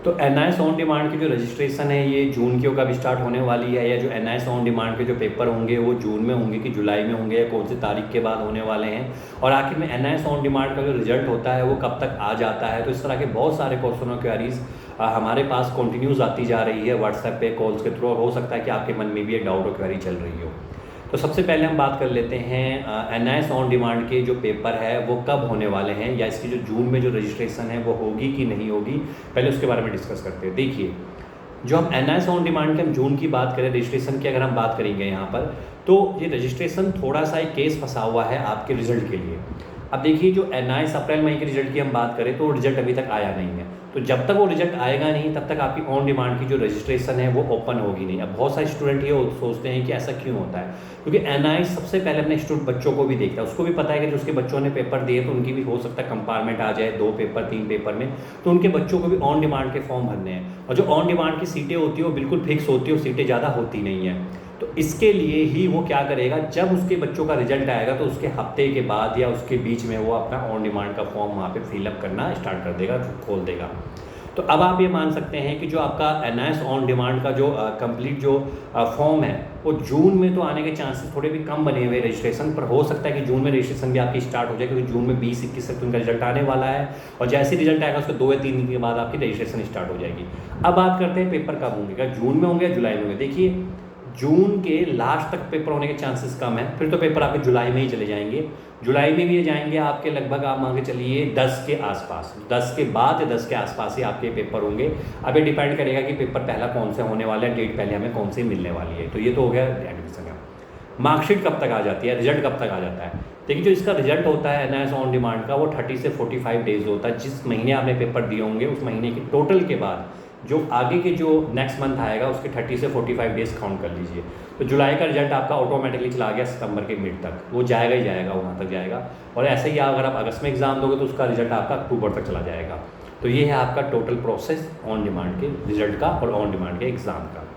तो NIS on demand की जो रजिस्ट्रेशन है ये जून की कब स्टार्ट होने वाली है, या जो NIS ऑन डिमांड के जो पेपर होंगे वो जून में होंगे कि जुलाई में होंगे, या कौन सी तारीख के बाद होने वाले हैं, और आखिर में NIS ऑन डिमांड का जो रिजल्ट होता है वो कब तक आ जाता है। तो इस तरह के बहुत सारे क्वेश्चन और क्वेरीज हमारे पास कंटिन्यूज आती जा रही है व्हाट्सएप पे, कॉल्स के थ्रू, और हो सकता है कि आपके मन में भी एक डाउट और क्वेरी चल रही हो। तो सबसे पहले हम बात कर लेते हैं NIS ऑन डिमांड के जो पेपर है वो कब होने वाले हैं, या इसकी जो जून में जो रजिस्ट्रेशन है वो होगी कि नहीं होगी, पहले उसके बारे में डिस्कस करते हैं। देखिए, जो हम NIS ऑन डिमांड के हम जून की बात करें, रजिस्ट्रेशन की अगर हम बात करेंगे यहाँ पर, तो ये रजिस्ट्रेशन थोड़ा सा एक केस फंसा हुआ है आपके रिजल्ट के लिए। अब देखिए, जो NIS अप्रैल मई के रिजल्ट की हम बात करें तो रिजल्ट अभी तक आया नहीं है, तो जब तक वो रिजल्ट आएगा नहीं तब तक आपकी ऑन डिमांड की जो रजिस्ट्रेशन है वो ओपन होगी नहीं। अब बहुत सारे स्टूडेंट ये सोचते हैं कि ऐसा क्यों होता है, क्योंकि NIS सबसे पहले अपने स्टूडेंट बच्चों को भी देखता है, उसको भी पता है कि जो उसके बच्चों ने पेपर दिए तो उनकी भी हो सकता है कंपार्टमेंट आ जाए 2 पेपर 3 पेपर में, तो उनके बच्चों को भी ऑन डिमांड के फॉर्म भरने हैं, और जो ऑन डिमांड की सीटें होती है वो बिल्कुल फिक्स होती है, सीटें ज़्यादा होती नहीं है। तो इसके लिए ही वो क्या करेगा, जब उसके बच्चों का रिजल्ट आएगा तो उसके हफ्ते के बाद या उसके बीच में वो अपना ऑन डिमांड का फॉर्म वहाँ पे फिलअप करना स्टार्ट कर देगा, खोल देगा। तो अब आप ये मान सकते हैं कि जो आपका NIS ऑन डिमांड का जो कंप्लीट जो फॉर्म है वो जून में तो आने के चांसेस थोड़े भी कम बने हुए रजिस्ट्रेशन पर, हो सकता है कि जून में रजिस्ट्रेशन भी आपकी स्टार्ट हो जाए, क्योंकि जून में 20-21 तक उनका रिजल्ट आने वाला है, और जैसे रिजल्ट आएगा उसके 2 या 3 दिन के बाद आपकी रजिस्ट्रेशन स्टार्ट हो जाएगी। अब बात करते हैं पेपर कब होंगे, क्या जून में होंगे या जुलाई में होंगे। देखिए, जून के लास्ट तक पेपर होने के चांसेस कम है, फिर तो पेपर आपके जुलाई में ही चले जाएंगे। जुलाई में भी ये जाएंगे आपके लगभग, आप मान के चलिए 10 के आसपास, 10 के बाद या 10 के आसपास ही आपके पेपर होंगे। अब ये डिपेंड करेगा कि पेपर पहला कौन से होने वाला है, डेट पहले हमें कौन से मिलने वाली है। तो ये तो हो गया एडमिशन का। मार्कशीट कब तक आ जाती है, रिजल्ट कब तक आ जाता है। देखिए, जो इसका रिजल्ट होता है NIS ऑन डिमांड का वो 30 से 45 डेज होता है। जिस महीने आपने पेपर दिए होंगे उस महीने के टोटल के बाद जो आगे के जो नेक्स्ट मंथ आएगा उसके 30 से 45 डेज काउंट कर लीजिए। तो जुलाई का रिजल्ट आपका ऑटोमेटिकली चला गया सितंबर के मिड तक, वो जाएगा ही जाएगा, वहाँ तक जाएगा। और ऐसे ही अगर आप अगस्त में एग्जाम दोगे तो उसका रिजल्ट आपका अक्टूबर तक चला जाएगा। तो ये है आपका टोटल प्रोसेस ऑन डिमांड के रिजल्ट का और ऑन डिमांड के एग्ज़ाम का।